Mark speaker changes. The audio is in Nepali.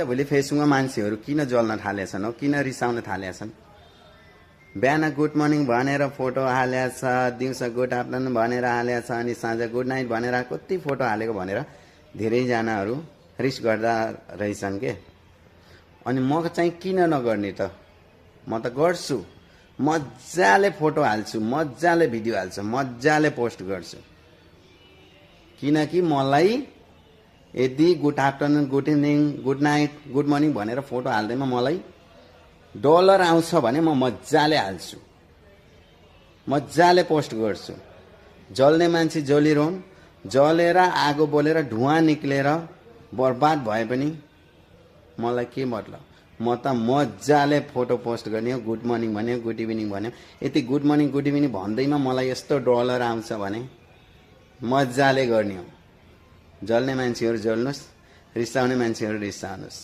Speaker 1: भोलि फेसबुकमा मान्छेहरू किन जल्न थालेछन् हो, किन रिसाउन थालेछन्? बिहान गुड मर्निङ भनेर फोटो हालेछ, दिउँसो गुड आफ्टरनुन भनेर हालेछ, अनि साँझ गुड नाइट भनेर कति फोटो हालेको भनेर धेरैजनाहरू रिस गर्दा रहेछन् के। अनि म चाहिँ किन नगर्ने त? म त गर्छु, मजाले फोटो हाल्छु, मजाले भिडियो हाल्छु, मजाले पोस्ट गर्छु। किनकि मलाई यदि good afternoon, good evening, good night, good morning भनेर फोटो हाल्दैमा मलाई डलर आउँछ भने म मजाले हाल्छु, मजाले पोस्ट गर्छु। जल्ने मान्छे जलिरहन्, जलेर आगो बोलेर धुवाँ निक्लेर बर्बाद भए पनि मलाई के मतलब? म त मजाले फोटो पोस्ट गर्ने हो। गुड मर्निङ भन्यो, गुड इभिनिङ भन्यो, यति गुड मर्निङ गुड इभिनिङ भन्दैमा मलाई यस्तो डलर आउँछ भने मजाले गर्ने हो। जल्ने मान्छेहरू जल्नुहोस्, रिसाउने मान्छेहरू रिसाउनुहोस्।